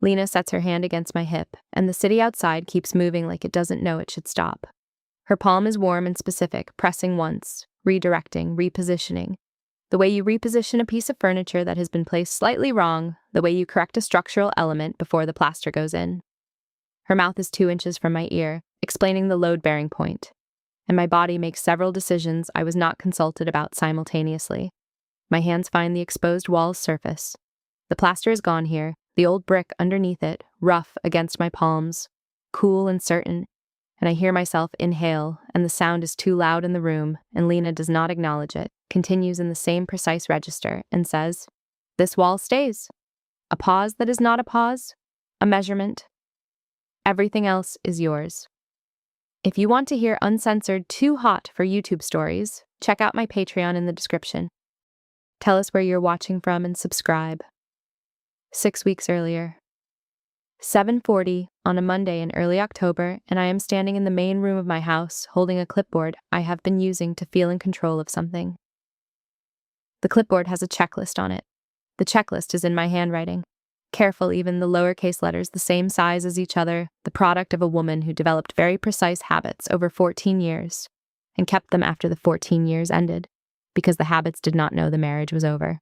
Lena sets her hand against my hip, and the city outside keeps moving like it doesn't know it should stop. Her palm is warm and specific, pressing once, redirecting, repositioning. The way you reposition a piece of furniture that has been placed slightly wrong, the way you correct a structural element before the plaster goes in. Her mouth is 2 inches from my ear, explaining the load-bearing point. And my body makes several decisions I was not consulted about simultaneously. My hands find the exposed wall's surface. The plaster is gone here, the old brick underneath it, rough against my palms, cool and certain, and I hear myself inhale, and the sound is too loud in the room, and Lena does not acknowledge it, continues in the same precise register, and says, "This wall stays." A pause that is not a pause, a measurement. Everything else is yours. If you want to hear uncensored too hot for YouTube stories, check out my Patreon in the description. Tell us where you're watching from and subscribe. 6 weeks earlier. 7:40 on a Monday in early October, and I am standing in the main room of my house, holding a clipboard I have been using to feel in control of something. The clipboard has a checklist on it. The checklist is in my handwriting. Careful, even the lowercase letters the same size as each other, the product of a woman who developed very precise habits over 14 years, and kept them after the 14 years ended, because the habits did not know the marriage was over.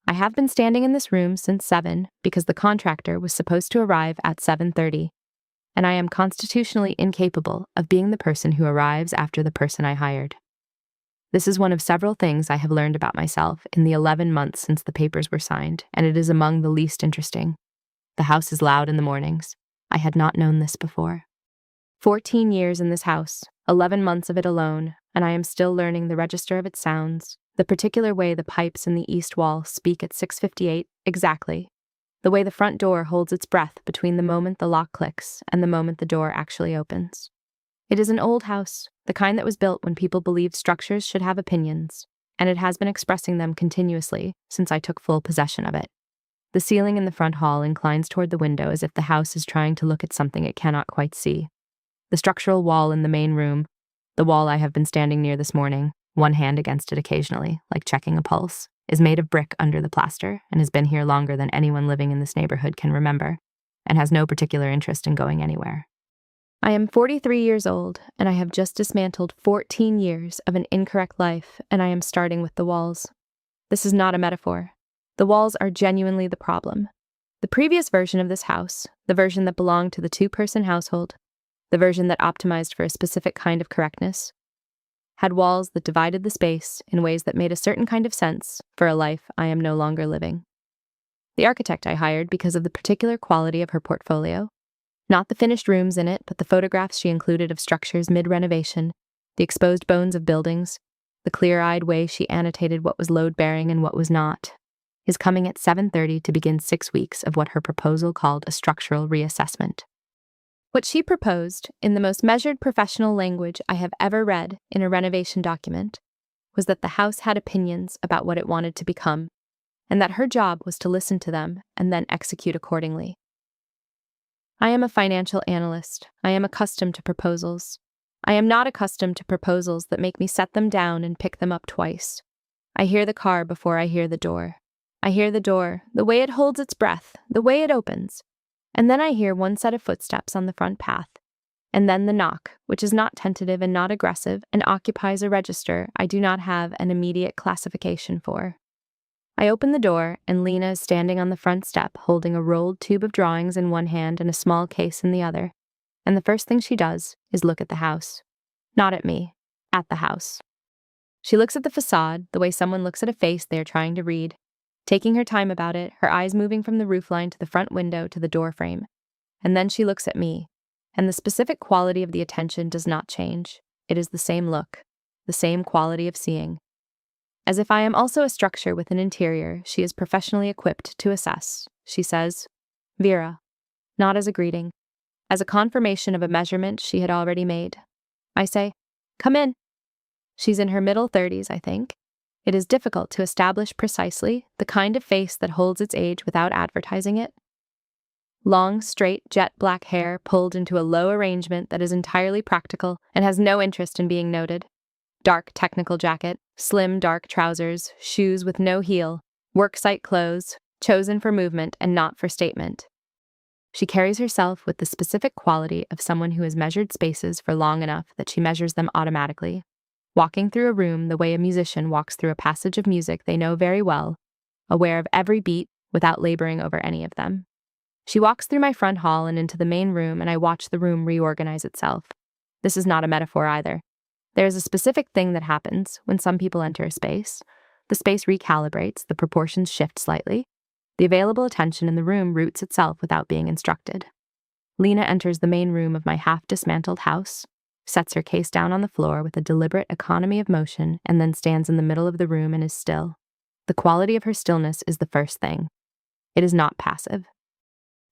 I have been standing in this room since 7 because the contractor was supposed to arrive at 7:30, and I am constitutionally incapable of being the person who arrives after the person I hired. This is one of several things I have learned about myself in the 11 months since the papers were signed, and it is among the least interesting. The house is loud in the mornings. I had not known this before. 14 years in this house, 11 months of it alone, and I am still learning the register of its sounds, the particular way the pipes in the east wall speak at 6:58 exactly, the way the front door holds its breath between the moment the lock clicks and the moment the door actually opens. It is an old house, the kind that was built when people believed structures should have opinions, and it has been expressing them continuously since I took full possession of it. The ceiling in the front hall inclines toward the window as if the house is trying to look at something it cannot quite see. The structural wall in the main room, the wall I have been standing near this morning, one hand against it occasionally, like checking a pulse, is made of brick under the plaster and has been here longer than anyone living in this neighborhood can remember, and has no particular interest in going anywhere. I am 43 years old, and I have just dismantled 14 years of an incorrect life, and I am starting with the walls. This is not a metaphor. The walls are genuinely the problem. The previous version of this house, the version that belonged to the 2-person household, the version that optimized for a specific kind of correctness, had walls that divided the space in ways that made a certain kind of sense for a life I am no longer living. The architect I hired because of the particular quality of her portfolio, not the finished rooms in it, but the photographs she included of structures mid-renovation, the exposed bones of buildings, the clear-eyed way she annotated what was load-bearing and what was not, is coming at 7:30 to begin 6 weeks of what her proposal called a structural reassessment. What she proposed, in the most measured professional language I have ever read in a renovation document, was that the house had opinions about what it wanted to become, and that her job was to listen to them and then execute accordingly. I am a financial analyst. I am accustomed to proposals. I am not accustomed to proposals that make me set them down and pick them up twice. I hear the car before I hear the door. I hear the door, the way it holds its breath, the way it opens. And then I hear one set of footsteps on the front path, and then the knock, which is not tentative and not aggressive and occupies a register I do not have an immediate classification for. I open the door, and Lena is standing on the front step holding a rolled tube of drawings in one hand and a small case in the other, and the first thing she does is look at the house. Not at me, at the house. She looks at the facade the way someone looks at a face they are trying to read, taking her time about it, her eyes moving from the roofline to the front window to the door frame. And then she looks at me, and the specific quality of the attention does not change. It is the same look, the same quality of seeing. As if I am also a structure with an interior she is professionally equipped to assess, she says, "Vera," not as a greeting, as a confirmation of a measurement she had already made. I say, "Come in." She's in her middle 30s, I think. It is difficult to establish precisely the kind of face that holds its age without advertising it. Long, straight, jet black hair pulled into a low arrangement that is entirely practical and has no interest in being noted. Dark technical jacket, slim dark trousers, shoes with no heel, worksite clothes, chosen for movement and not for statement. She carries herself with the specific quality of someone who has measured spaces for long enough that she measures them automatically, walking through a room the way a musician walks through a passage of music they know very well, aware of every beat without laboring over any of them. She walks through my front hall and into the main room, and I watch the room reorganize itself. This is not a metaphor either. There is a specific thing that happens when some people enter a space. The space recalibrates, the proportions shift slightly. The available attention in the room roots itself without being instructed. Lena enters the main room of my half-dismantled house, sets her case down on the floor with a deliberate economy of motion, and then stands in the middle of the room and is still. The quality of her stillness is the first thing. It is not passive.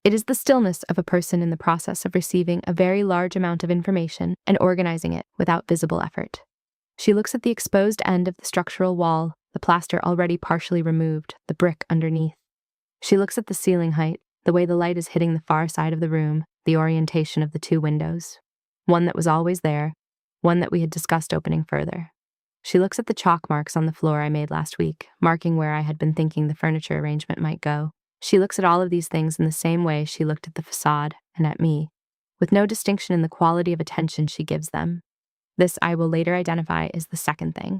It is the stillness of a person in the process of receiving a very large amount of information and organizing it without visible effort. She looks at the exposed end of the structural wall, the plaster already partially removed, the brick underneath. She looks at the ceiling height, the way the light is hitting the far side of the room, the orientation of the two windows. One that was always there, one that we had discussed opening further. She looks at the chalk marks on the floor I made last week, marking where I had been thinking the furniture arrangement might go. She looks at all of these things in the same way she looked at the facade and at me, with no distinction in the quality of attention she gives them. This I will later identify as the second thing.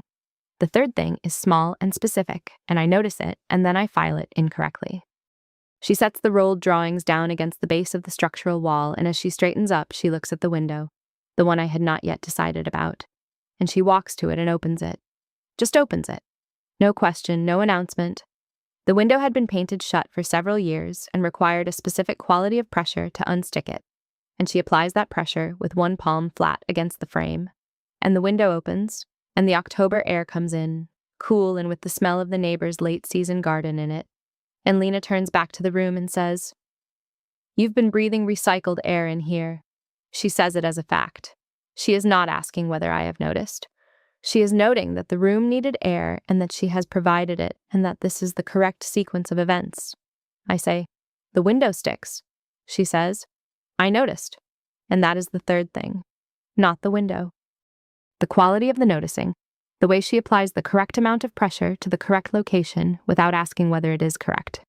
The third thing is small and specific, and I notice it, and then I file it incorrectly. She sets the rolled drawings down against the base of the structural wall, and as she straightens up, she looks at the window, the one I had not yet decided about, and she walks to it and opens it. Just opens it. No question, no announcement. The window had been painted shut for several years and required a specific quality of pressure to unstick it, and she applies that pressure with one palm flat against the frame, and the window opens, and the October air comes in, cool and with the smell of the neighbor's late-season garden in it. And Lena turns back to the room and says, "You've been breathing recycled air in here." She says it as a fact. She is not asking whether I have noticed. She is noting that the room needed air and that she has provided it and that this is the correct sequence of events. I say, "The window sticks." She says, "I noticed." And that is the third thing, not the window. The quality of the noticing, the way she applies the correct amount of pressure to the correct location without asking whether it is correct,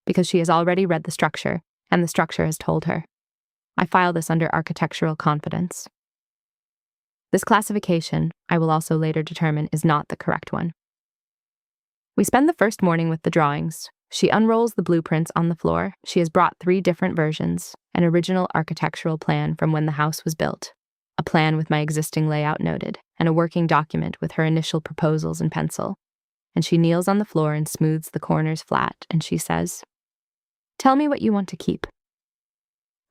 because she has already read the structure, and the structure has told her. I file this under architectural confidence. This classification, I will also later determine, is not the correct one. We spend the first morning with the drawings. She unrolls the blueprints on the floor. She has brought 3 different versions, an original architectural plan from when the house was built, a plan with my existing layout noted, and a working document with her initial proposals in pencil. And she kneels on the floor and smooths the corners flat, and she says, "Tell me what you want to keep."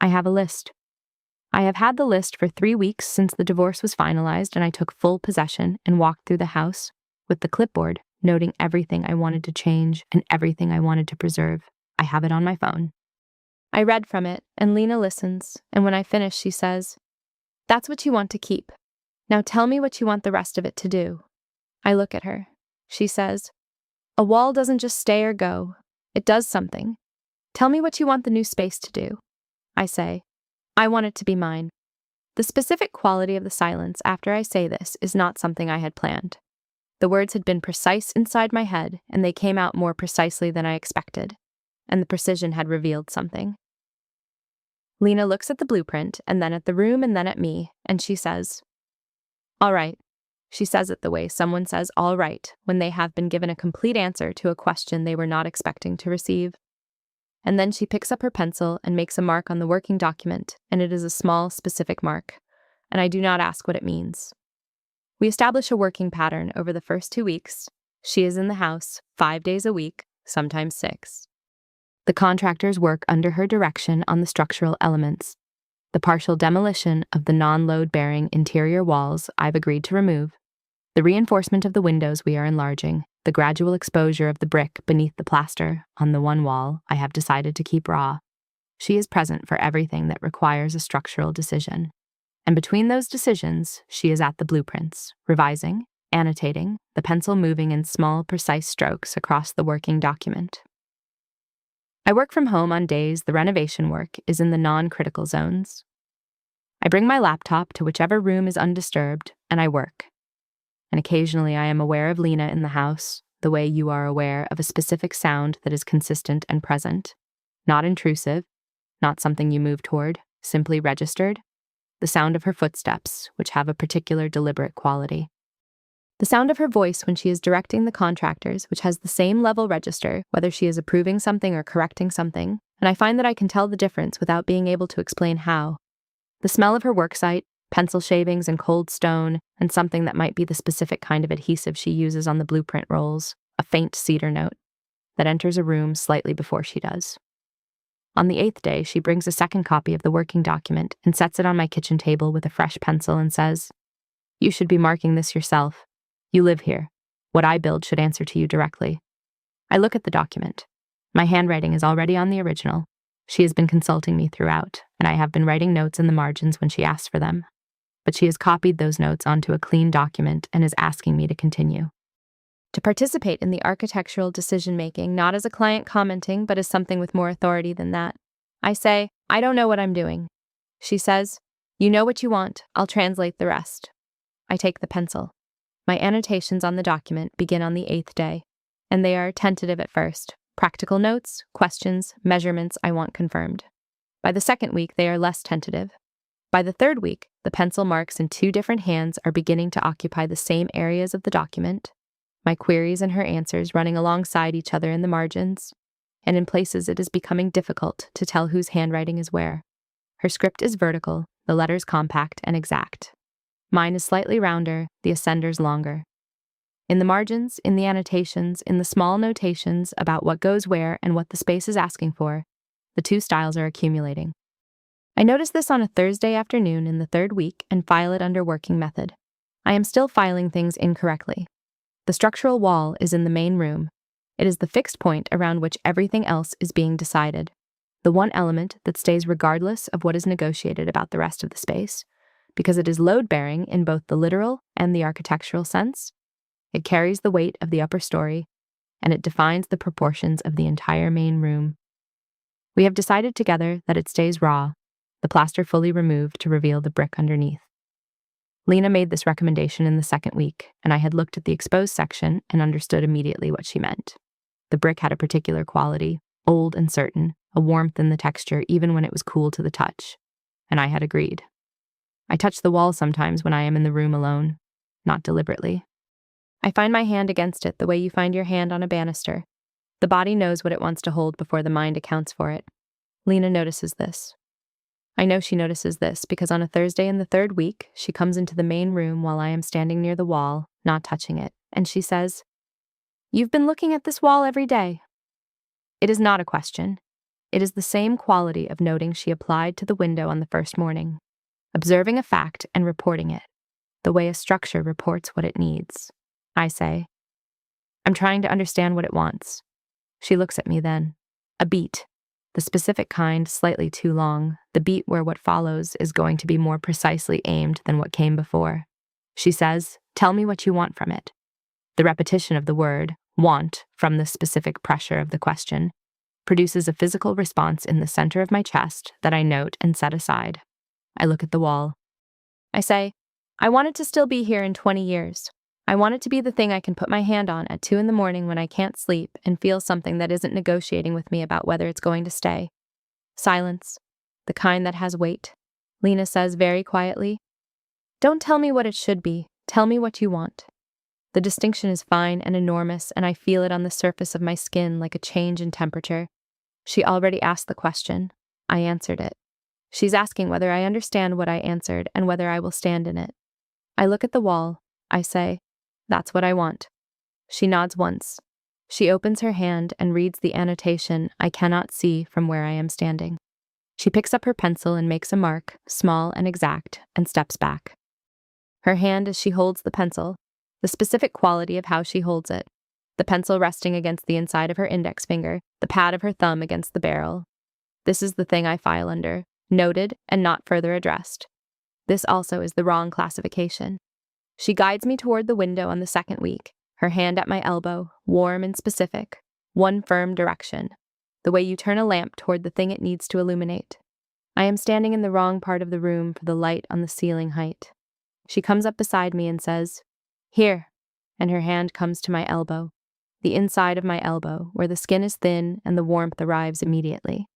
I have a list. I have had the list for 3 weeks since the divorce was finalized, and I took full possession and walked through the house with the clipboard, noting everything I wanted to change and everything I wanted to preserve. I have it on my phone. I read from it, and Lena listens, and when I finish, she says, "That's what you want to keep. Now tell me what you want the rest of it to do." I look at her. She says, "A wall doesn't just stay or go. It does something. Tell me what you want the new space to do." I say, "I want it to be mine." The specific quality of the silence after I say this is not something I had planned. The words had been precise inside my head, and they came out more precisely than I expected, and the precision had revealed something. Lena looks at the blueprint, and then at the room, and then at me, and she says, "All right." She says it the way someone says "all right" when they have been given a complete answer to a question they were not expecting to receive. And then she picks up her pencil and makes a mark on the working document, and it is a small, specific mark, and I do not ask what it means. We establish a working pattern over the first 2 weeks. She is in the house 5 days a week, sometimes 6. The contractors work under her direction on the structural elements. The partial demolition of the non-load-bearing interior walls I've agreed to remove, the reinforcement of the windows we are enlarging, the gradual exposure of the brick beneath the plaster on the one wall I have decided to keep raw. She is present for everything that requires a structural decision. And between those decisions, she is at the blueprints, revising, annotating, the pencil moving in small, precise strokes across the working document. I work from home on days the renovation work is in the non-critical zones. I bring my laptop to whichever room is undisturbed, and I work. And occasionally I am aware of Lena in the house, the way you are aware of a specific sound that is consistent and present, not intrusive, not something you move toward, simply registered. The sound of her footsteps, which have a particular deliberate quality. The sound of her voice when she is directing the contractors, which has the same level register, whether she is approving something or correcting something, and I find that I can tell the difference without being able to explain how. The smell of her worksite, pencil shavings and cold stone, and something that might be the specific kind of adhesive she uses on the blueprint rolls, a faint cedar note, that enters a room slightly before she does. On the 8th day, she brings a second copy of the working document and sets it on my kitchen table with a fresh pencil and says, "You should be marking this yourself. You live here. What I build should answer to you directly." I look at the document. My handwriting is already on the original. She has been consulting me throughout, and I have been writing notes in the margins when she asks for them. But she has copied those notes onto a clean document and is asking me to continue. To participate in the architectural decision-making, not as a client commenting, but as something with more authority than that. I say, "I don't know what I'm doing." She says, "You know what you want. I'll translate the rest." I take the pencil. My annotations on the document begin on the 8th day, and they are tentative at first. Practical notes, questions, measurements I want confirmed. By the 2nd week, they are less tentative. By the 3rd week, the pencil marks in 2 different hands are beginning to occupy the same areas of the document, my queries and her answers running alongside each other in the margins, and in places it is becoming difficult to tell whose handwriting is where. Her script is vertical, the letters compact and exact. Mine is slightly rounder, the ascenders longer. In the margins, in the annotations, in the small notations about what goes where and what the space is asking for, the 2 styles are accumulating. I notice this on a Thursday afternoon in the 3rd week and file it under working method. I am still filing things incorrectly. The structural wall is in the main room. It is the fixed point around which everything else is being decided, the one element that stays regardless of what is negotiated about the rest of the space, because it is load-bearing in both the literal and the architectural sense. It carries the weight of the upper story, and it defines the proportions of the entire main room. We have decided together that it stays raw, the plaster fully removed to reveal the brick underneath. Lena made this recommendation in the 2nd week, and I had looked at the exposed section and understood immediately what she meant. The brick had a particular quality, old and certain, a warmth in the texture even when it was cool to the touch, and I had agreed. I touch the wall sometimes when I am in the room alone, not deliberately. I find my hand against it the way you find your hand on a banister. The body knows what it wants to hold before the mind accounts for it. Lena notices this. I know she notices this because on a Thursday in the 3rd week, she comes into the main room while I am standing near the wall, not touching it, and she says, "You've been looking at this wall every day." It is not a question. It is the same quality of noting she applied to the window on the first morning, observing a fact and reporting it, the way a structure reports what it needs. I say, "I'm trying to understand what it wants." She looks at me then. A beat. The specific kind slightly too long, the beat where what follows is going to be more precisely aimed than what came before. She says, "Tell me what you want from it." The repetition of the word, want, from the specific pressure of the question, produces a physical response in the center of my chest that I note and set aside. I look at the wall. I say, "I want it to still be here in 20 years. I want it to be the thing I can put my hand on at 2 a.m. when I can't sleep and feel something that isn't negotiating with me about whether it's going to stay." Silence. The kind that has weight. Lena says very quietly, "Don't tell me what it should be. Tell me what you want." The distinction is fine and enormous, and I feel it on the surface of my skin like a change in temperature. She already asked the question. I answered it. She's asking whether I understand what I answered and whether I will stand in it. I look at the wall. I say, "That's what I want." She nods once. She opens her hand and reads the annotation I cannot see from where I am standing. She picks up her pencil and makes a mark, small and exact, and steps back. Her hand as she holds the pencil, the specific quality of how she holds it, the pencil resting against the inside of her index finger, the pad of her thumb against the barrel. This is the thing I file under, noted and not further addressed. This also is the wrong classification. She guides me toward the window on the 2nd week, her hand at my elbow, warm and specific, one firm direction, the way you turn a lamp toward the thing it needs to illuminate. I am standing in the wrong part of the room for the light on the ceiling height. She comes up beside me and says, "Here," and her hand comes to my elbow. the inside of my elbow, where the skin is thin and the warmth arrives immediately.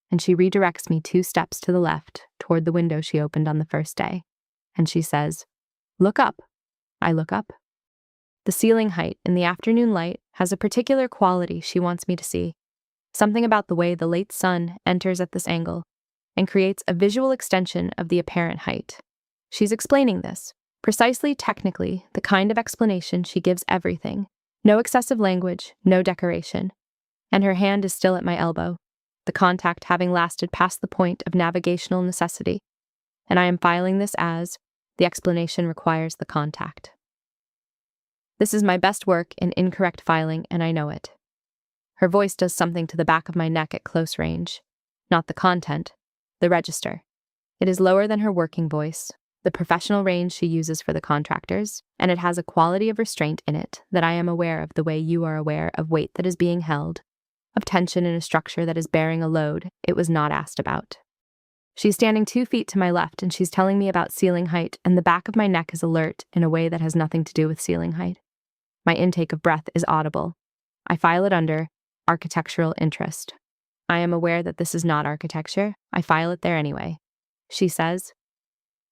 And she redirects me 2 steps to the left, toward the window she opened on the first day. And she says, "Look up." I look up. The ceiling height in the afternoon light has a particular quality she wants me to see. Something about the way the late sun enters at this angle and creates a visual extension of the apparent height. She's explaining this, precisely technically, the kind of explanation she gives everything. No excessive language, no decoration. And her hand is still at my elbow, the contact having lasted past the point of navigational necessity. And I am filing this as, the explanation requires the contact. This is my best work in incorrect filing, and I know it. Her voice does something to the back of my neck at close range. Not the content, the register. It is lower than her working voice, the professional range she uses for the contractors, and it has a quality of restraint in it that I am aware of the way you are aware of weight that is being held, of tension in a structure that is bearing a load it was not asked about. She's standing 2 feet to my left, and she's telling me about ceiling height, and the back of my neck is alert in a way that has nothing to do with ceiling height. My intake of breath is audible. I file it under architectural interest. I am aware that this is not architecture. I file it there anyway. She says,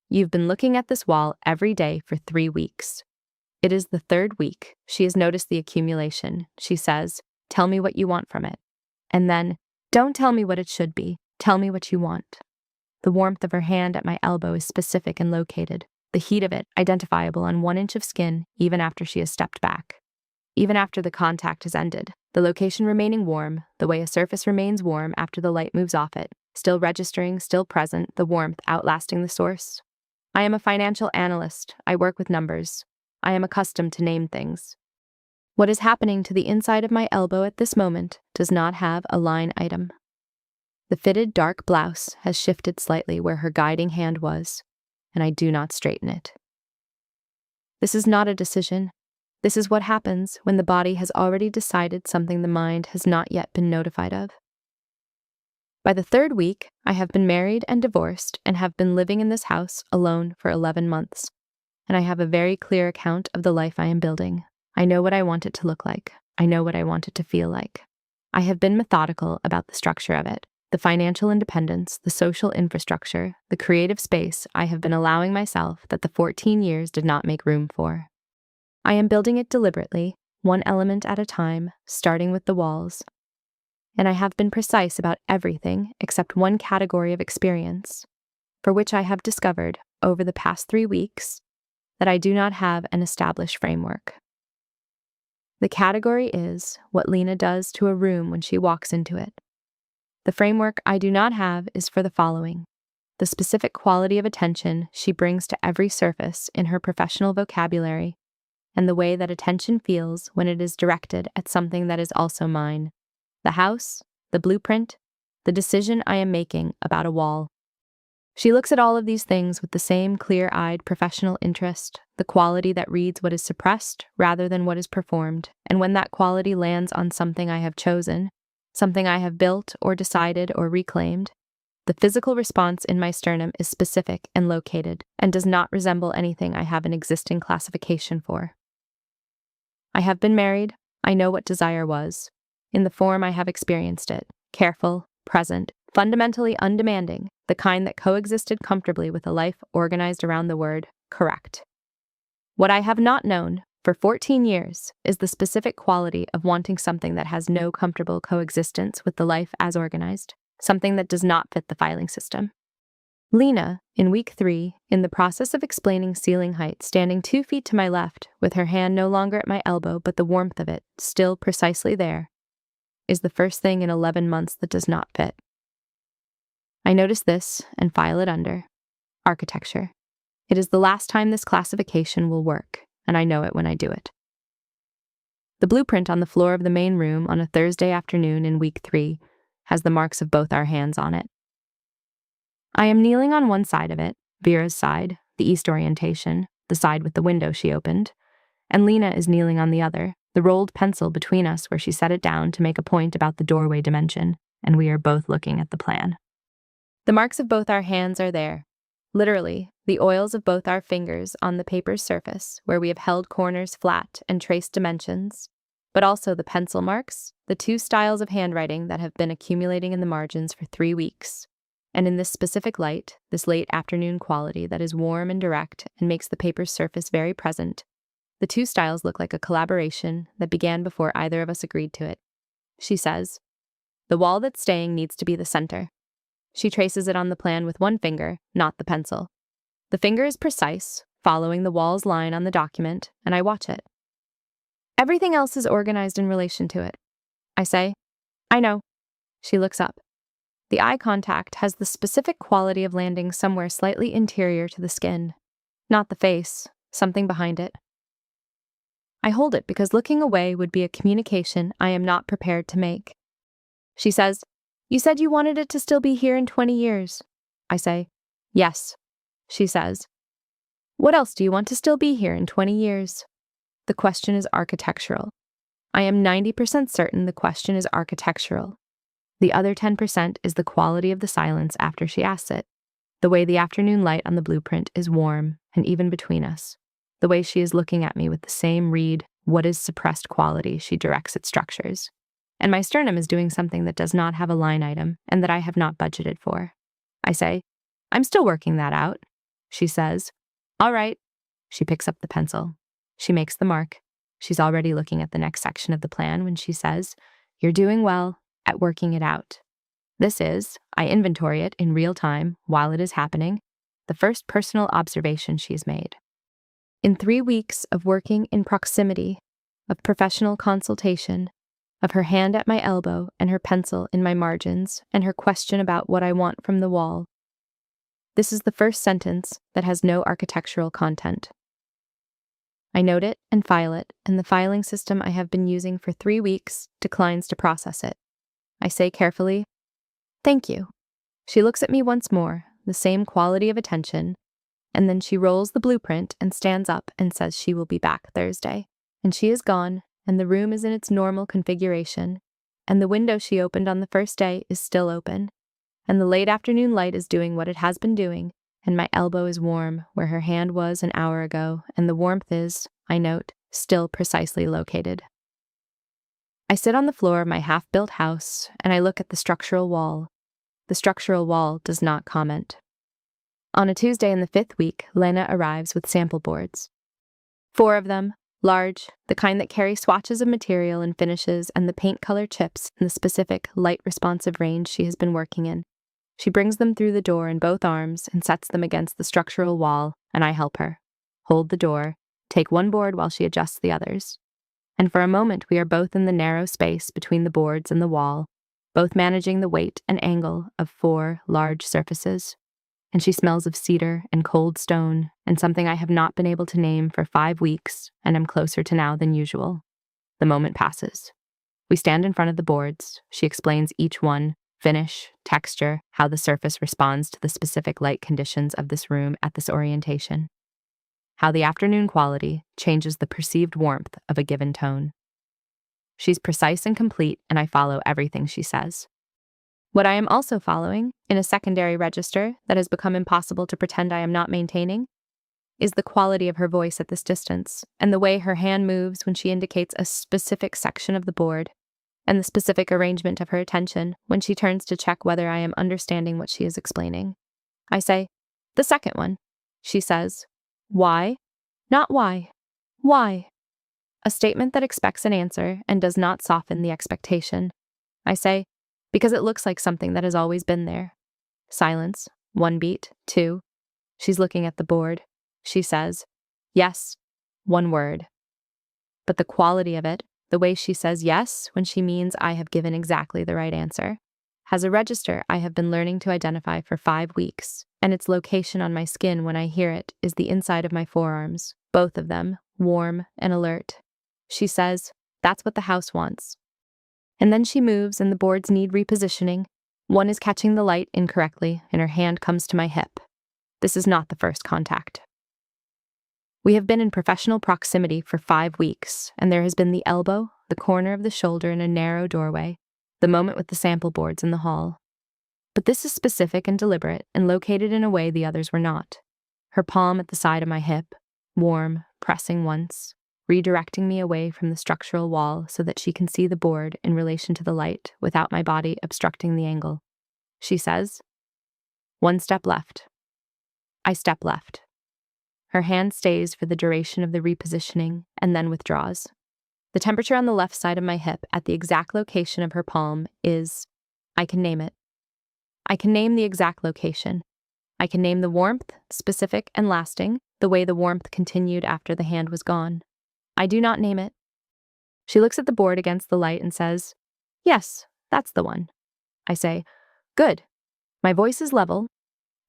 "You've been looking at this wall every day for 3 weeks. It is the 3rd week. She has noticed the accumulation. She says, "Tell me what you want from it." And then, "Don't tell me what it should be. Tell me what you want." The warmth of her hand at my elbow is specific and located, the heat of it identifiable on 1 inch of skin even after she has stepped back. Even after the contact has ended, the location remaining warm, the way a surface remains warm after the light moves off it, still registering, still present, the warmth outlasting the source. I am a financial analyst. I work with numbers. I am accustomed to name things. What is happening to the inside of my elbow at this moment does not have a line item. The fitted dark blouse has shifted slightly where her guiding hand was, and I do not straighten it. This is not a decision. This is what happens when the body has already decided something the mind has not yet been notified of. By the 3rd week, I have been married and divorced and have been living in this house alone for 11 months, and I have a very clear account of the life I am building. I know what I want it to look like. I know what I want it to feel like. I have been methodical about the structure of it, the financial independence, the social infrastructure, the creative space I have been allowing myself that the 14 years did not make room for. I am building it deliberately, one element at a time, starting with the walls. And I have been precise about everything except one category of experience, for which I have discovered, over the past 3 weeks, that I do not have an established framework. The category is what Lena does to a room when she walks into it. The framework I do not have is for the following: the specific quality of attention she brings to every surface in her professional vocabulary, and the way that attention feels when it is directed at something that is also mine: the house, the blueprint, the decision I am making about a wall. She looks at all of these things with the same clear-eyed professional interest, the quality that reads what is suppressed rather than what is performed, and when that quality lands on something I have chosen, something I have built or decided or reclaimed, the physical response in my sternum is specific and located and does not resemble anything I have an existing classification for. I have been married. I know what desire was, in the form I have experienced it, careful, present, fundamentally undemanding, the kind that coexisted comfortably with a life organized around the word correct. What I have not known for 14 years is the specific quality of wanting something that has no comfortable coexistence with the life as organized, something that does not fit the filing system. Lena, in week 3, in the process of explaining ceiling height, standing 2 feet to my left, with her hand no longer at my elbow but the warmth of it still precisely there, is the first thing in 11 months that does not fit. I notice this and file it under architecture. It is the last time this classification will work, and I know it when I do it. The blueprint on the floor of the main room on a Thursday afternoon in week 3 has the marks of both our hands on it. I am kneeling on one side of it, Vera's side, the east orientation, the side with the window she opened, and Lena is kneeling on the other, the rolled pencil between us where she set it down to make a point about the doorway dimension, and we are both looking at the plan. The marks of both our hands are there, literally, the oils of both our fingers on the paper's surface where we have held corners flat and traced dimensions, but also the pencil marks, the two styles of handwriting that have been accumulating in the margins for 3 weeks. And in this specific light, this late afternoon quality that is warm and direct and makes the paper's surface very present, the two styles look like a collaboration that began before either of us agreed to it. She says, "The wall that's staying needs to be the center." She traces it on the plan with one finger, not the pencil. The finger is precise, following the wall's line on the document, and I watch it. "Everything else is organized in relation to it." I say, "I know." She looks up. The eye contact has the specific quality of landing somewhere slightly interior to the skin. Not the face, something behind it. I hold it because looking away would be a communication I am not prepared to make. She says, "You said you wanted it to still be here in 20 years. I say, "Yes." She says, "What else do you want to still be here in 20 years? The question is architectural. I am 90% certain the question is architectural. The other 10% is the quality of the silence after she asks it, the way the afternoon light on the blueprint is warm and even between us, the way she is looking at me with the same read, what is suppressed quality she directs its structures. And my sternum is doing something that does not have a line item and that I have not budgeted for. I say, "I'm still working that out." She says, "All right." She picks up the pencil. She makes the mark. She's already looking at the next section of the plan when she says, "You're doing well at working it out." This is, I inventory it in real time while it is happening, the first personal observation she's made. In 3 weeks of working in proximity, of professional consultation, of her hand at my elbow and her pencil in my margins and her question about what I want from the wall, this is the first sentence that has no architectural content. I note it and file it, and the filing system I have been using for 3 weeks declines to process it. I say carefully, "Thank you." She looks at me once more, the same quality of attention, and then she rolls the blueprint and stands up and says she will be back Thursday. And she is gone, and the room is in its normal configuration, and the window she opened on the first day is still open, and the late afternoon light is doing what it has been doing, and my elbow is warm where her hand was an hour ago, and the warmth is, I note, still precisely located. I sit on the floor of my half-built house, and I look at the structural wall. The structural wall does not comment. On a Tuesday in the 5th week, Lena arrives with sample boards. 4 of them, large, the kind that carry swatches of material and finishes and the paint color chips in the specific, light-responsive range she has been working in. She brings them through the door in both arms and sets them against the structural wall, and I help her. Hold the door, take one board while she adjusts the others. And for a moment we are both in the narrow space between the boards and the wall, both managing the weight and angle of 4 large surfaces. And she smells of cedar and cold stone and something I have not been able to name for 5 weeks and am closer to now than usual. The moment passes. We stand in front of the boards. She explains each one, finish, texture, how the surface responds to the specific light conditions of this room at this orientation. How the afternoon quality changes the perceived warmth of a given tone. She's precise and complete, and I follow everything she says. What I am also following, in a secondary register that has become impossible to pretend I am not maintaining, is the quality of her voice at this distance, and the way her hand moves when she indicates a specific section of the board, and the specific arrangement of her attention when she turns to check whether I am understanding what she is explaining. I say, "The second one." She says, "Why?" Not why. Why? A statement that expects an answer and does not soften the expectation. I say, "Because it looks like something that has always been there." Silence. 1 beat. 2. She's looking at the board. She says, "Yes." 1 word. But the quality of it, the way she says yes when she means I have given exactly the right answer, has a register I have been learning to identify for 5 weeks, and its location on my skin when I hear it is the inside of my forearms, both of them, warm and alert. She says, "That's what the house wants." And then she moves and the boards need repositioning. One is catching the light incorrectly, and her hand comes to my hip. This is not the first contact. We have been in professional proximity for 5 weeks, and there has been the elbow, the corner of the shoulder in a narrow doorway, the moment with the sample boards in the hall. But this is specific and deliberate and located in a way the others were not. Her palm at the side of my hip, warm, pressing once, redirecting me away from the structural wall so that she can see the board in relation to the light without my body obstructing the angle. She says, "One step left." I step left. Her hand stays for the duration of the repositioning and then withdraws. The temperature on the left side of my hip at the exact location of her palm is, I can name it. I can name the exact location. I can name the warmth, specific and lasting, the way the warmth continued after the hand was gone. I do not name it. She looks at the board against the light and says, "Yes, that's the one." I say, "Good." My voice is level.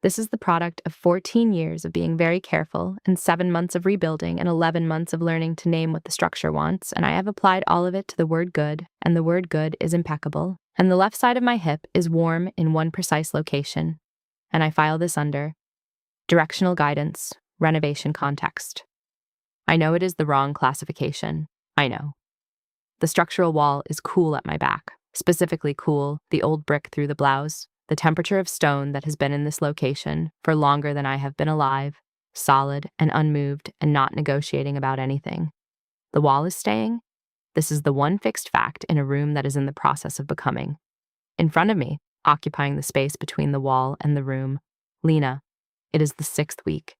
This is the product of 14 years of being very careful and 7 months of rebuilding and 11 months of learning to name what the structure wants, and I have applied all of it to the word good, and the word good is impeccable, and the left side of my hip is warm in one precise location, and I file this under directional guidance, renovation context. I know it is the wrong classification. I know. The structural wall is cool at my back, specifically cool, the old brick through the blouse, the temperature of stone that has been in this location for longer than I have been alive, solid and unmoved and not negotiating about anything. The wall is staying. This is the one fixed fact in a room that is in the process of becoming. In front of me, occupying the space between the wall and the room, Lena. It is the 6th week.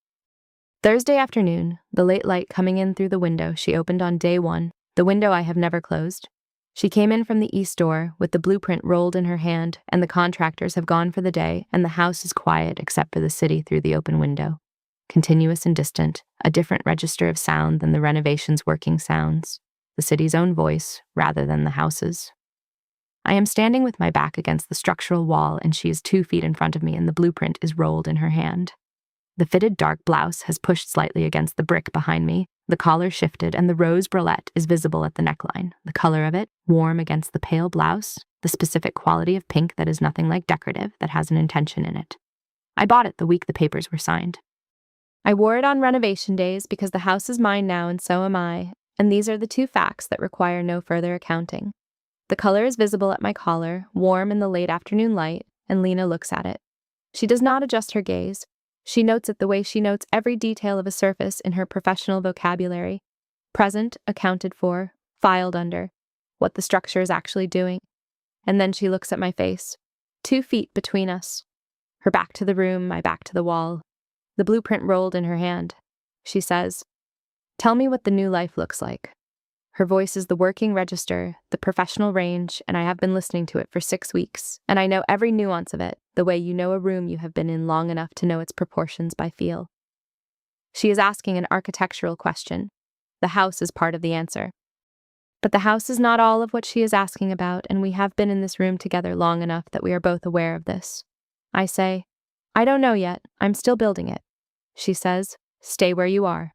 Thursday afternoon, the late light coming in through the window she opened on day 1, the window I have never closed. She came in from the east door with the blueprint rolled in her hand, and the contractors have gone for the day, and the house is quiet except for the city through the open window. Continuous and distant, a different register of sound than the renovation's working sounds, the city's own voice rather than the house's. I am standing with my back against the structural wall, and she is 2 feet in front of me, and the blueprint is rolled in her hand. The fitted dark blouse has pushed slightly against the brick behind me. The collar shifted, and the rose bralette is visible at the neckline. The color of it, warm against the pale blouse, the specific quality of pink that is nothing like decorative, that has an intention in it. I bought it the week the papers were signed. I wore it on renovation days because the house is mine now and so am I, and these are the 2 facts that require no further accounting. The color is visible at my collar, warm in the late afternoon light, and Lena looks at it. She does not adjust her gaze. She notes it the way she notes every detail of a surface in her professional vocabulary. Present, accounted for, filed under, what the structure is actually doing. And then she looks at my face. 2 feet between us. Her back to the room, my back to the wall. The blueprint rolled in her hand. She says, "Tell me what the new life looks like." Her voice is the working register, the professional range, and I have been listening to it for 6 weeks, and I know every nuance of it, the way you know a room you have been in long enough to know its proportions by feel. She is asking an architectural question. The house is part of the answer. But the house is not all of what she is asking about, and we have been in this room together long enough that we are both aware of this. I say, "I don't know yet, I'm still building it." She says, "Stay where you are."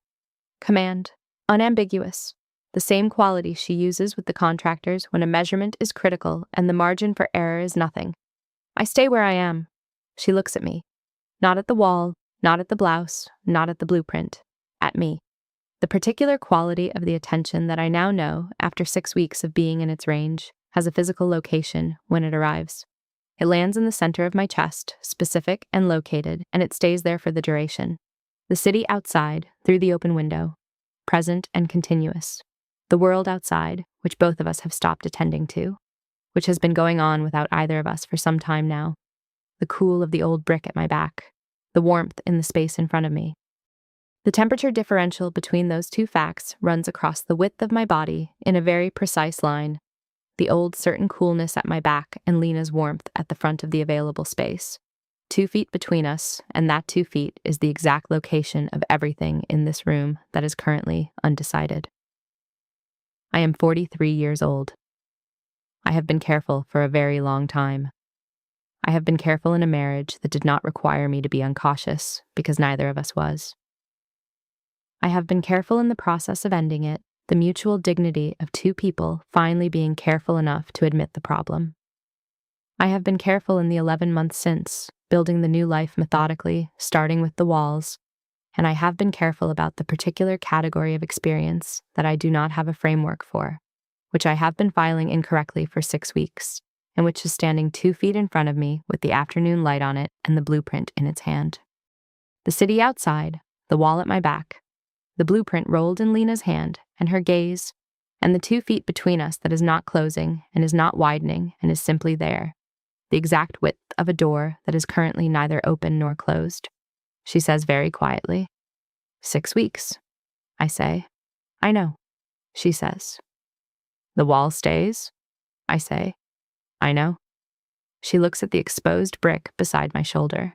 Command, unambiguous. The same quality she uses with the contractors when a measurement is critical and the margin for error is nothing. I stay where I am. She looks at me. Not at the wall, not at the blouse, not at the blueprint. At me. The particular quality of the attention that I now know, after 6 weeks of being in its range, has a physical location when it arrives. It lands in the center of my chest, specific and located, and it stays there for the duration. The city outside, through the open window. Present and continuous. The world outside, which both of us have stopped attending to, which has been going on without either of us for some time now. The cool of the old brick at my back, the warmth in the space in front of me. The temperature differential between those 2 facts runs across the width of my body in a very precise line, the old certain coolness at my back and Lena's warmth at the front of the available space. 2 feet between us, and that 2 feet is the exact location of everything in this room that is currently undecided. I am 43 years old. I have been careful for a very long time. I have been careful in a marriage that did not require me to be uncautious, because neither of us was. I have been careful in the process of ending it, the mutual dignity of 2 people finally being careful enough to admit the problem. I have been careful in the 11 months since, building the new life methodically, starting with the walls, and I have been careful about the particular category of experience that I do not have a framework for, which I have been filing incorrectly for 6 weeks, and which is standing 2 feet in front of me with the afternoon light on it and the blueprint in its hand. The city outside, the wall at my back, the blueprint rolled in Lena's hand, and her gaze, and the 2 feet between us that is not closing and is not widening and is simply there, the exact width of a door that is currently neither open nor closed. She says very quietly, 6 weeks. I say, I know. She says, the wall stays. I say, I know. She looks at the exposed brick beside my shoulder.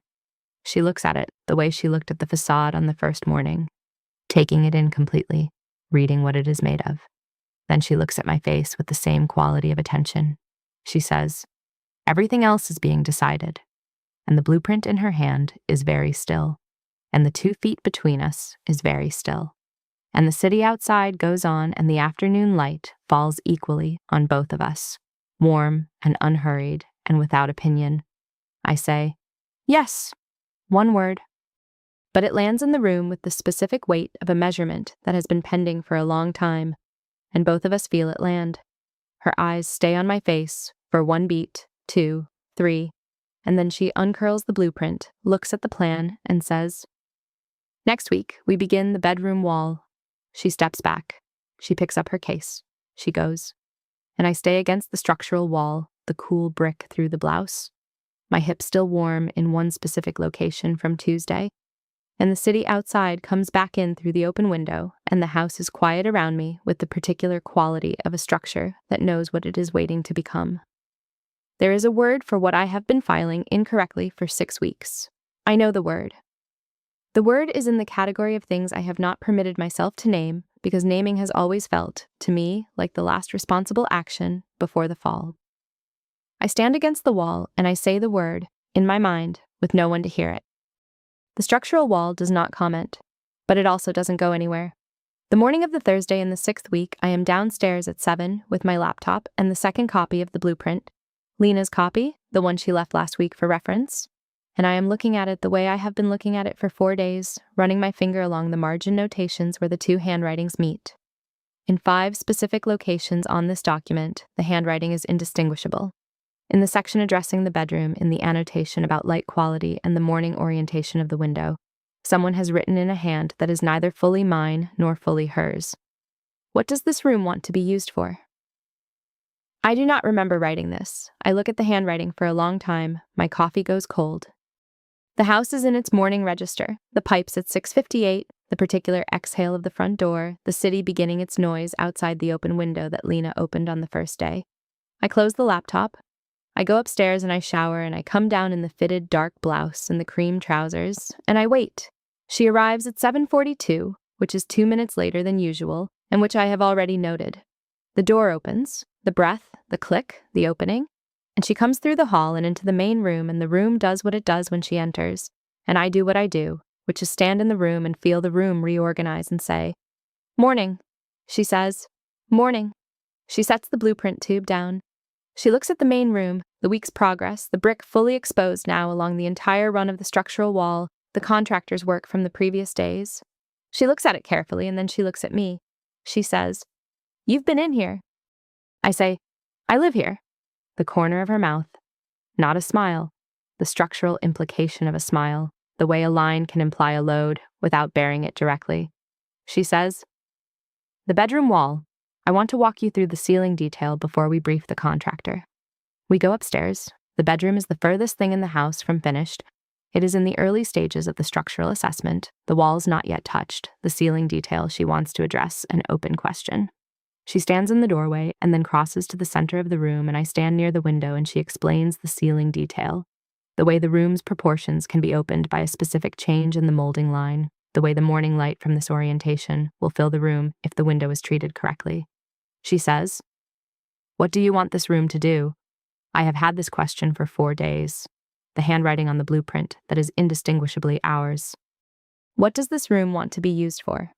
She looks at it the way she looked at the facade on the first morning, taking it in completely, reading what it is made of. Then she looks at my face with the same quality of attention. She says, everything else is being decided, and the blueprint in her hand is very still, and the 2 feet between us is very still, and the city outside goes on, and the afternoon light falls equally on both of us, warm and unhurried and without opinion. I say, yes, one word. But it lands in the room with the specific weight of a measurement that has been pending for a long time, and both of us feel it land. Her eyes stay on my face for 1 beat, 2, 3, and then she uncurls the blueprint, looks at the plan, and says, next week, we begin the bedroom wall. She steps back. She picks up her case. She goes. And I stay against the structural wall, the cool brick through the blouse, my hip still warm in one specific location from Tuesday, and the city outside comes back in through the open window, and the house is quiet around me with the particular quality of a structure that knows what it is waiting to become. There is a word for what I have been filing incorrectly for 6 weeks. I know the word. The word is in the category of things I have not permitted myself to name because naming has always felt, to me, like the last responsible action before the fall. I stand against the wall and I say the word, in my mind, with no one to hear it. The structural wall does not comment, but it also doesn't go anywhere. The morning of the Thursday in the 6th week, I am downstairs at 7 with my laptop and the second copy of the blueprint, Lena's copy, the one she left last week for reference, and I am looking at it the way I have been looking at it for 4 days, running my finger along the margin notations where the 2 handwritings meet. In 5 specific locations on this document, the handwriting is indistinguishable. In the section addressing the bedroom, in the annotation about light quality and the morning orientation of the window, someone has written in a hand that is neither fully mine nor fully hers. What does this room want to be used for? I do not remember writing this. I look at the handwriting for a long time. My coffee goes cold. The house is in its morning register, the pipes at 6:58, the particular exhale of the front door, the city beginning its noise outside the open window that Lena opened on the first day. I close the laptop. I go upstairs and I shower and I come down in the fitted dark blouse and the cream trousers, and I wait. She arrives at 7:42, which is 2 minutes later than usual, and which I have already noted. The door opens, the breath, the click, the opening, and she comes through the hall and into the main room, and the room does what it does when she enters, and I do what I do, which is stand in the room and feel the room reorganize and say, morning. She says, morning. She sets the blueprint tube down. She looks at the main room, the week's progress, the brick fully exposed now along the entire run of the structural wall, the contractor's work from the previous days. She looks at it carefully, and then she looks at me. She says, you've been in here. I say, I live here. The corner of her mouth. Not a smile. The structural implication of a smile, the way a line can imply a load without bearing it directly. She says, the bedroom wall. I want to walk you through the ceiling detail before we brief the contractor. We go upstairs. The bedroom is the furthest thing in the house from finished. It is in the early stages of the structural assessment, the walls not yet touched, the ceiling detail she wants to address, an open question. She stands in the doorway and then crosses to the center of the room, and I stand near the window and she explains the ceiling detail, the way the room's proportions can be opened by a specific change in the molding line, the way the morning light from this orientation will fill the room if the window is treated correctly. She says, what do you want this room to do? I have had this question for 4 days. The handwriting on the blueprint that is indistinguishably ours. What does this room want to be used for?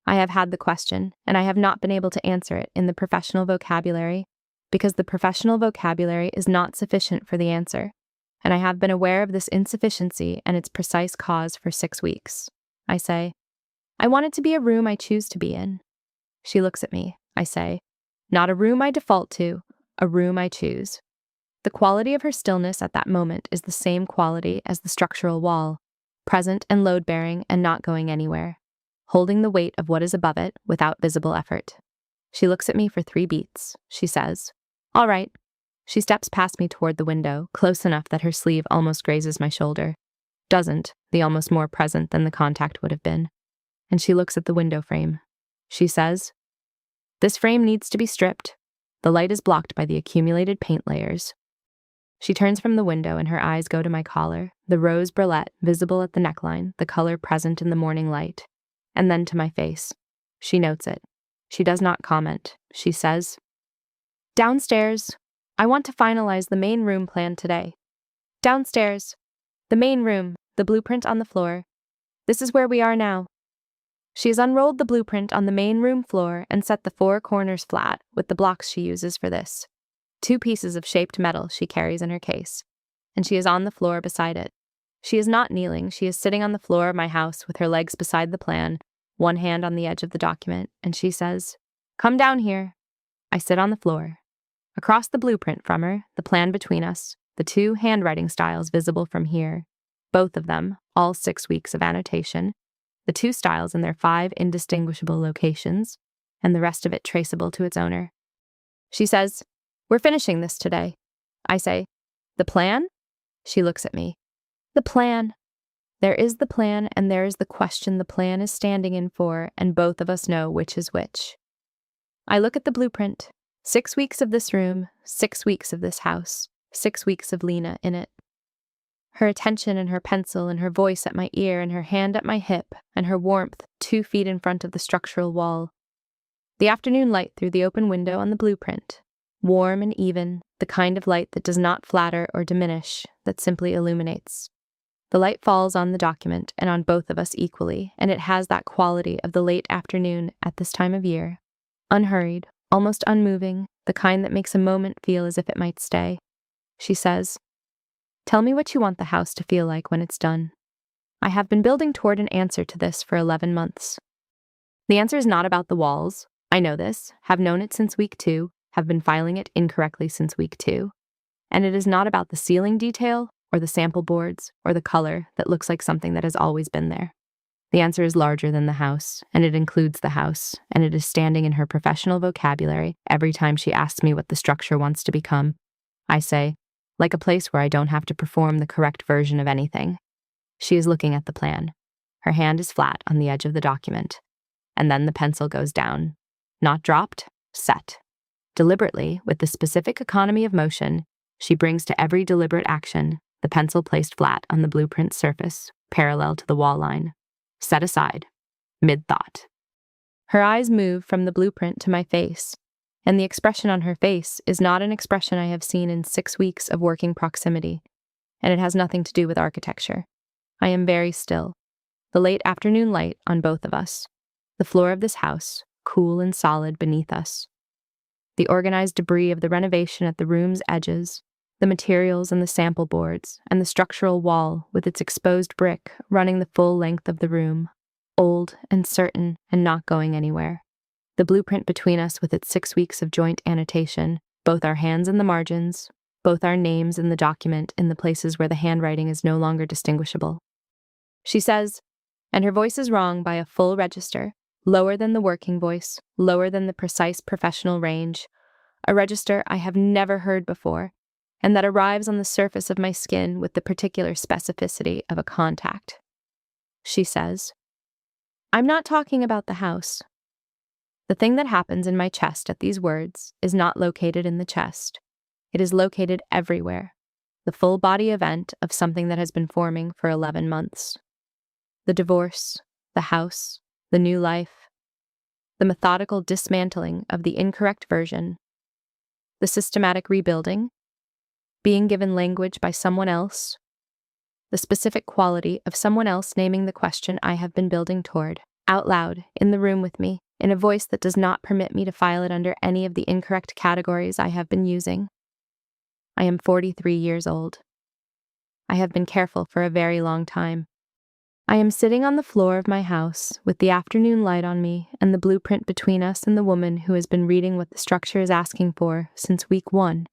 I have had the question, and I have not been able to answer it in the professional vocabulary, because the professional vocabulary is not sufficient for the answer, and I have been aware of this insufficiency and its precise cause for 6 weeks. I say, I want it to be a room I choose to be in. She looks at me. I say, not a room I default to, a room I choose. The quality of her stillness at that moment is the same quality as the structural wall, present and load-bearing and not going anywhere. holding the weight of what is above it without visible effort. She looks at me for 3 beats. She says, "All right." She steps past me toward the window, close enough that her sleeve almost grazes my shoulder. Doesn't, the almost more present than the contact would have been. And she looks at the window frame. She says, "This frame needs to be stripped. The light is blocked by the accumulated paint layers." She turns from the window and her eyes go to my collar, the rose bralette visible at the neckline, the color present in the morning light, and then to my face. She notes it. She does not comment. She says, "Downstairs. I want to finalize the main room plan today. Downstairs. The main room, the blueprint on the floor. This is where we are now." She has unrolled the blueprint on the main room floor and set the 4 corners flat with the blocks she uses for this. 2 pieces of shaped metal she carries in her case, and she is on the floor beside it. She is not kneeling, she is sitting on the floor of my house with her legs beside the plan, one hand on the edge of the document, and she says, "Come down here." I sit on the floor. Across the blueprint from her, the plan between us, the 2 handwriting styles visible from here, both of them, all 6 weeks of annotation, the 2 styles in their 5 indistinguishable locations, and the rest of it traceable to its owner. She says, "We're finishing this today." I say, "The plan?" She looks at me. "The plan. There is the plan, and there is the question the plan is standing in for, and both of us know which is which." I look at the blueprint. 6 weeks of this room, 6 weeks of this house, 6 weeks of Lena in it. Her attention and her pencil and her voice at my ear and her hand at my hip and her warmth 2 feet in front of the structural wall. The afternoon light through the open window on the blueprint, warm and even, the kind of light that does not flatter or diminish, that simply illuminates. The light falls on the document and on both of us equally, and it has that quality of the late afternoon at this time of year. Unhurried, almost unmoving, the kind that makes a moment feel as if it might stay. She says, "Tell me what you want the house to feel like when it's done." I have been building toward an answer to this for 11 months. The answer is not about the walls. I know this, have known it since week 2, have been filing it incorrectly since week 2. And it is not about the ceiling detail, or the sample boards, or the color that looks like something that has always been there. The answer is larger than the house, and it includes the house, and it is standing in her professional vocabulary every time she asks me what the structure wants to become. I say, like a place where I don't have to perform the correct version of anything. She is looking at the plan. Her hand is flat on the edge of the document, and then the pencil goes down. Not dropped, set. Deliberately, with the specific economy of motion, she brings to every deliberate action the pencil placed flat on the blueprint surface, parallel to the wall line. Set aside. Mid-thought. Her eyes move from the blueprint to my face, and the expression on her face is not an expression I have seen in 6 weeks of working proximity, and it has nothing to do with architecture. I am very still. The late afternoon light on both of us. The floor of this house, cool and solid beneath us. The organized debris of the renovation at the room's edges, the materials and the sample boards, and the structural wall with its exposed brick running the full length of the room, old and certain and not going anywhere. The blueprint between us with its 6 weeks of joint annotation, both our hands in the margins, both our names in the document in the places where the handwriting is no longer distinguishable. She says, and her voice is wrong by a full register, lower than the working voice, lower than the precise professional range, a register I have never heard before, and that arrives on the surface of my skin with the particular specificity of a contact. She says, "I'm not talking about the house." The thing that happens in my chest at these words is not located in the chest. It is located everywhere, the full body event of something that has been forming for 11 months. The divorce, the house, the new life, the methodical dismantling of the incorrect version, the systematic rebuilding, being given language by someone else, the specific quality of someone else naming the question I have been building toward, out loud, in the room with me, in a voice that does not permit me to file it under any of the incorrect categories I have been using. I am 43 years old. I have been careful for a very long time. I am sitting on the floor of my house with the afternoon light on me and the blueprint between us, and the woman who has been reading what the structure is asking for since week 1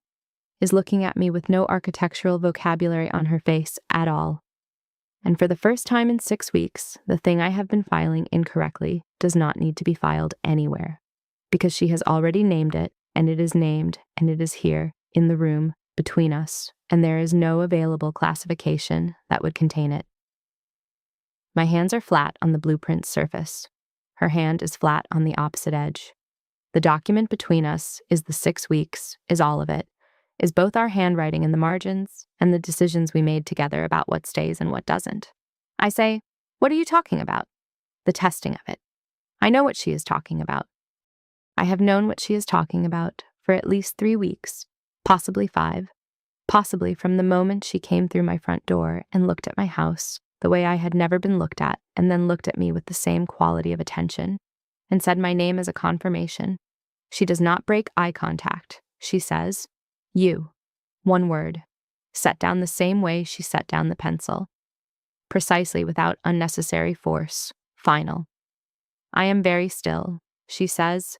is looking at me with no architectural vocabulary on her face at all. And for the first time in 6 weeks, the thing I have been filing incorrectly does not need to be filed anywhere, because she has already named it, and it is named, and it is here, in the room, between us, and there is no available classification that would contain it. My hands are flat on the blueprint's surface. Her hand is flat on the opposite edge. The document between us is the 6 weeks, is all of it, is both our handwriting in the margins and the decisions we made together about what stays and what doesn't. I say, "What are you talking about?" The testing of it. I know what she is talking about. I have known what she is talking about for at least 3 weeks, possibly 5, possibly from the moment she came through my front door and looked at my house the way I had never been looked at, and then looked at me with the same quality of attention, and said my name as a confirmation. She does not break eye contact. She says, "You." One word, set down the same way she set down the pencil. Precisely, without unnecessary force. Final. I am very still. She says,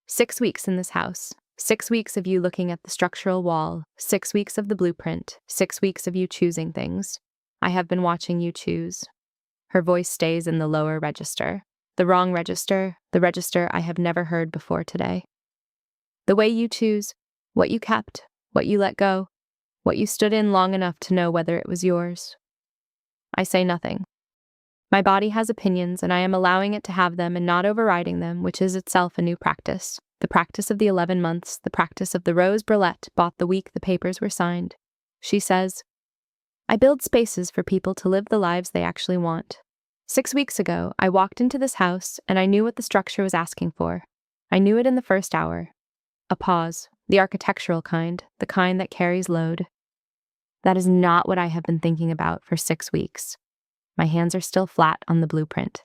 6 weeks in this house. 6 weeks of you looking at the structural wall. 6 weeks of the blueprint. 6 weeks of you choosing things. I have been watching you choose. Her voice stays in the lower register. The wrong register, the register I have never heard before today. The way you choose, what you kept, what you let go, what you stood in long enough to know whether it was yours. I say nothing. My body has opinions, and I am allowing it to have them and not overriding them, which is itself a new practice. The practice of the 11 months, the practice of the rose brulette bought the week the papers were signed. She says, I build spaces for people to live the lives they actually want. 6 weeks ago, I walked into this house, and I knew what the structure was asking for. I knew it in the first hour. A pause, the architectural kind, the kind that carries load. That is not what I have been thinking about for 6 weeks. My hands are still flat on the blueprint.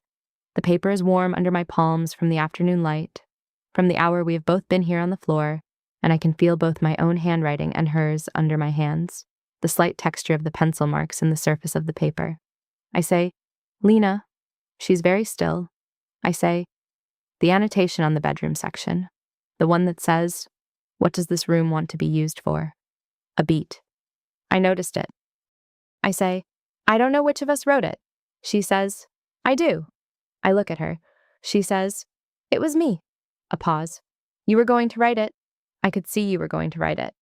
The paper is warm under my palms from the afternoon light, from the hour we have both been here on the floor, and I can feel both my own handwriting and hers under my hands, the slight texture of the pencil marks in the surface of the paper. I say, Lena. She's very still. I say, the annotation on the bedroom section, the one that says, what does this room want to be used for? A beat. I noticed it. I say, I don't know which of us wrote it. She says, I do. I look at her. She says, it was me. A pause. You were going to write it. I could see you were going to write it.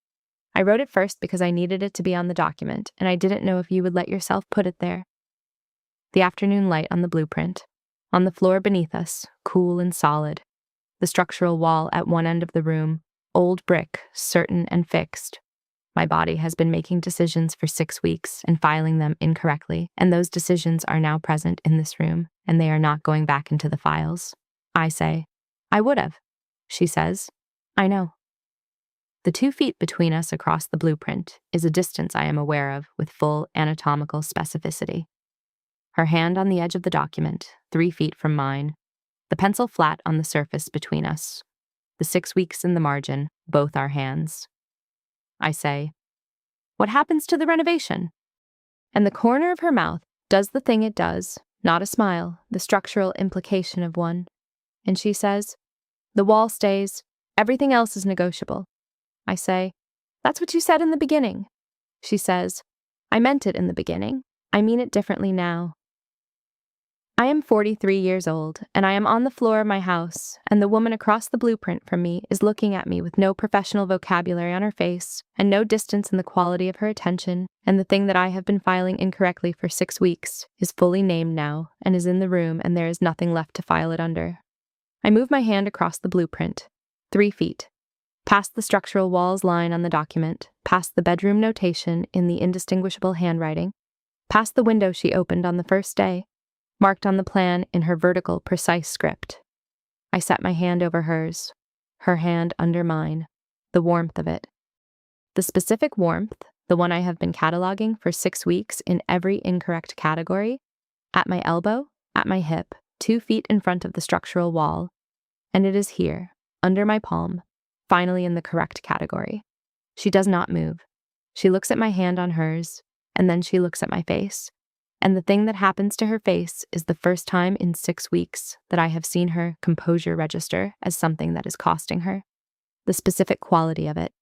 I wrote it first because I needed it to be on the document, and I didn't know if you would let yourself put it there. The afternoon light on the blueprint. On the floor beneath us, cool and solid. The structural wall at one end of the room, old brick, certain and fixed. My body has been making decisions for 6 weeks and filing them incorrectly, and those decisions are now present in this room, and they are not going back into the files. I say, I would have. She says, I know. The 2 feet between us across the blueprint is a distance I am aware of with full anatomical specificity. Her hand on the edge of the document, 3 feet from mine, the pencil flat on the surface between us, the 6 weeks in the margin, both our hands. I say, what happens to the renovation? And the corner of her mouth does the thing it does, not a smile, the structural implication of one. And she says, the wall stays, everything else is negotiable. I say, that's what you said in the beginning. She says, I meant it in the beginning. I mean it differently now. I am 43 years old, and I am on the floor of my house, and the woman across the blueprint from me is looking at me with no professional vocabulary on her face, and no distance in the quality of her attention, and the thing that I have been filing incorrectly for 6 weeks is fully named now, and is in the room, and there is nothing left to file it under. I move my hand across the blueprint, 3 feet, past the structural walls line on the document, past the bedroom notation in the indistinguishable handwriting, past the window she opened on the first day, marked on the plan in her vertical, precise script. I set my hand over hers, her hand under mine, the warmth of it. The specific warmth, the one I have been cataloging for 6 weeks in every incorrect category, at my elbow, at my hip, 2 feet in front of the structural wall, and it is here, under my palm, finally in the correct category. She does not move. She looks at my hand on hers, and then she looks at my face. And the thing that happens to her face is the first time in 6 weeks that I have seen her composure register as something that is costing her. The specific quality of it,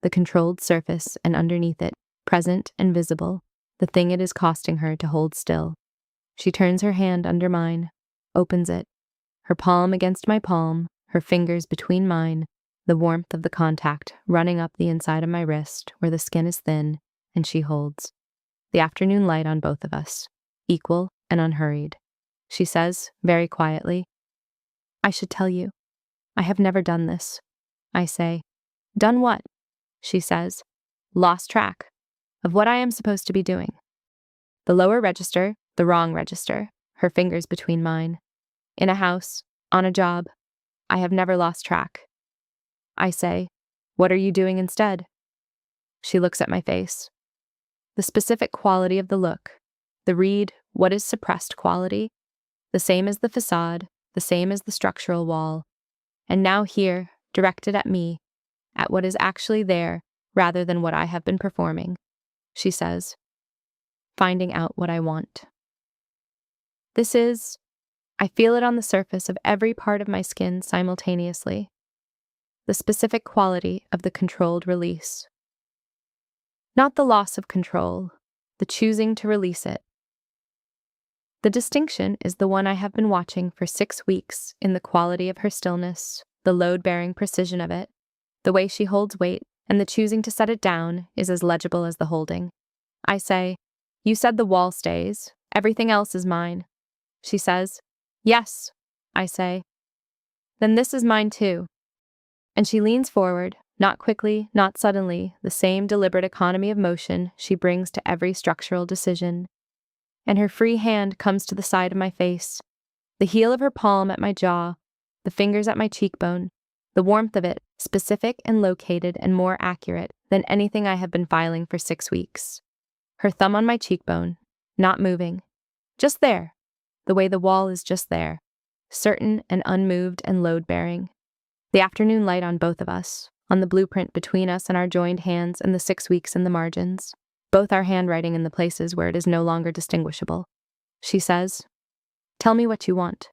the controlled surface and underneath it, present and visible, the thing it is costing her to hold still, She turns her hand under mine, opens it, her palm against my palm, her fingers between mine, the warmth of the contact running up the inside of my wrist where the skin is thin, and she holds. The afternoon light on both of us, equal and unhurried. She says, very quietly, "I should tell you, I have never done this." I say, "Done what?" She says, "Lost track of what I am supposed to be doing." The lower register, the wrong register, her fingers between mine. In a house, on a job, I have never lost track. I say, "What are you doing instead?" She looks at my face. The specific quality of the look, the read what is suppressed quality, the same as the facade, the same as the structural wall, and now here, directed at me, at what is actually there rather than what I have been performing. She says, "Finding out what I want." This is, I feel it on the surface of every part of my skin simultaneously, the specific quality of the controlled release. Not the loss of control, the choosing to release it. The distinction is the one I have been watching for 6 weeks in the quality of her stillness, the load-bearing precision of it, the way she holds weight, and the choosing to set it down is as legible as the holding. I say, "You said the wall stays. Everything else is mine." She says, "Yes," I say. "Then this is mine too." And she leans forward, not quickly, not suddenly, the same deliberate economy of motion she brings to every structural decision. And her free hand comes to the side of my face, the heel of her palm at my jaw, the fingers at my cheekbone, the warmth of it, specific and located and more accurate than anything I have been filing for 6 weeks. Her thumb on my cheekbone, not moving, just there, the way the wall is just there, certain and unmoved and load-bearing. The afternoon light on both of us, on the blueprint between us and our joined hands and the 6 weeks in the margins, both our handwriting in the places where it is no longer distinguishable. She says, "Tell me what you want."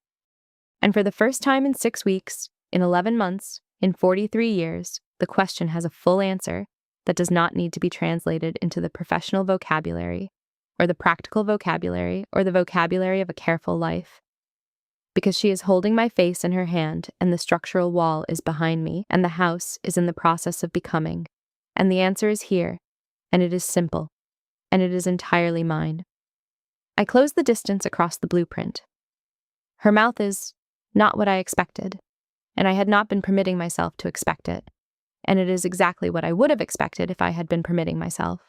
And for the first time in 6 weeks, in 11 months, in 43 years, the question has a full answer that does not need to be translated into the professional vocabulary, or the practical vocabulary, or the vocabulary of a careful life. Because she is holding my face in her hand, and the structural wall is behind me, and the house is in the process of becoming. And the answer is here, and it is simple, and it is entirely mine. I close the distance across the blueprint. Her mouth is not what I expected, and I had not been permitting myself to expect it, and it is exactly what I would have expected if I had been permitting myself.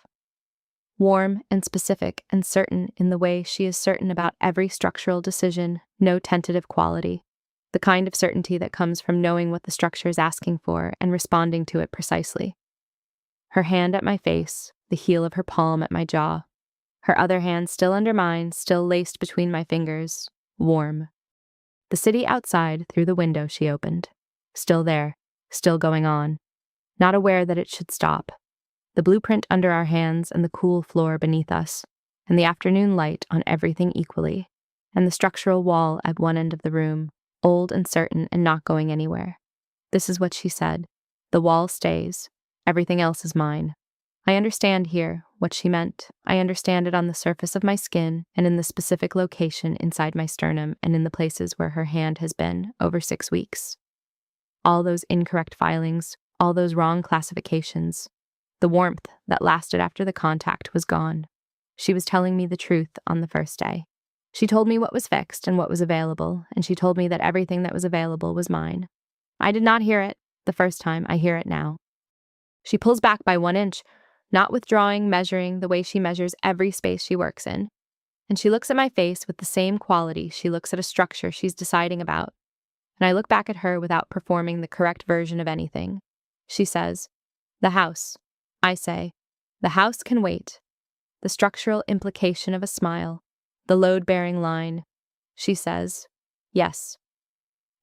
Warm and specific and certain in the way she is certain about every structural decision, no tentative quality, the kind of certainty that comes from knowing what the structure is asking for and responding to it precisely. Her hand at my face, the heel of her palm at my jaw, her other hand still under mine, still laced between my fingers, warm. The city outside through the window she opened, still there, still going on, not aware that it should stop. The blueprint under our hands and the cool floor beneath us, and the afternoon light on everything equally, and the structural wall at one end of the room, old and certain and not going anywhere. This is what she said. The wall stays. Everything else is mine. I understand here what she meant. I understand it on the surface of my skin and in the specific location inside my sternum and in the places where her hand has been over 6 weeks. All those incorrect filings, all those wrong classifications, the warmth that lasted after the contact was gone. She was telling me the truth on the first day. She told me what was fixed and what was available, and she told me that everything that was available was mine. I did not hear it the first time. I hear it now. She pulls back by 1 inch, not withdrawing, measuring the way she measures every space she works in. And she looks at my face with the same quality she looks at a structure she's deciding about. And I look back at her without performing the correct version of anything. She says, "The house." I say, "The house can wait." The structural implication of a smile, the load-bearing line. She says, "Yes."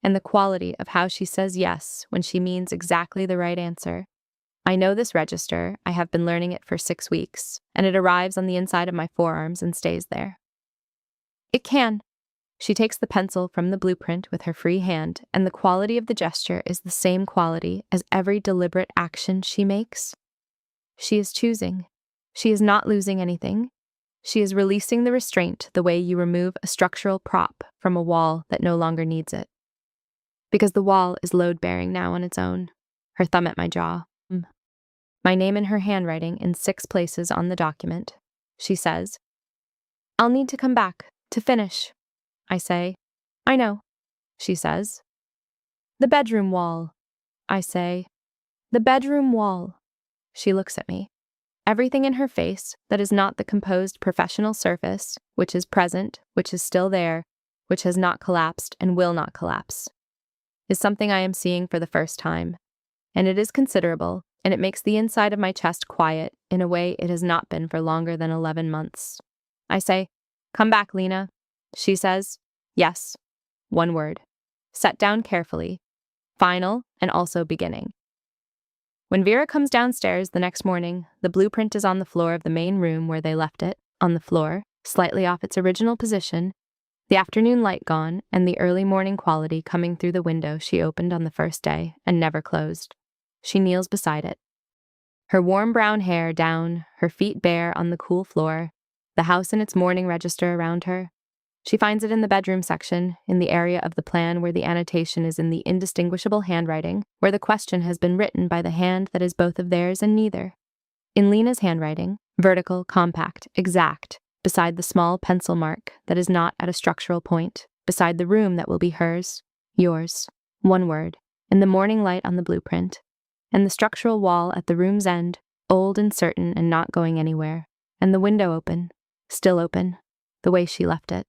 And the quality of how she says yes when she means exactly the right answer. I know this register. I have been learning it for 6 weeks, and it arrives on the inside of my forearms and stays there. It can. She takes the pencil from the blueprint with her free hand, and the quality of the gesture is the same quality as every deliberate action she makes. She is choosing. She is not losing anything. She is releasing the restraint the way you remove a structural prop from a wall that no longer needs it. Because the wall is load-bearing now on its own. Her thumb at my jaw. My name in her handwriting in 6 places on the document. She says, "I'll need to come back to finish." I say, "I know." She says, "The bedroom wall." I say, "The bedroom wall." She looks at me. Everything in her face that is not the composed professional surface, which is present, which is still there, which has not collapsed and will not collapse, is something I am seeing for the first time. And it is considerable, and it makes the inside of my chest quiet in a way it has not been for longer than 11 months. I say, "Come back, Lena." She says, "Yes." One word. Set down carefully. Final and also beginning. When Vera comes downstairs the next morning, the blueprint is on the floor of the main room where they left it, on the floor, slightly off its original position, the afternoon light gone, and the early morning quality coming through the window she opened on the first day and never closed. She kneels beside it. Her warm brown hair down, her feet bare on the cool floor, the house in its morning register around her. She finds it in the bedroom section, in the area of the plan where the annotation is in the indistinguishable handwriting, where the question has been written by the hand that is both of theirs and neither. In Lena's handwriting, vertical, compact, exact, beside the small pencil mark that is not at a structural point, beside the room that will be hers, yours, one word, in the morning light on the blueprint, and the structural wall at the room's end, old and certain and not going anywhere, and the window open, still open, the way she left it.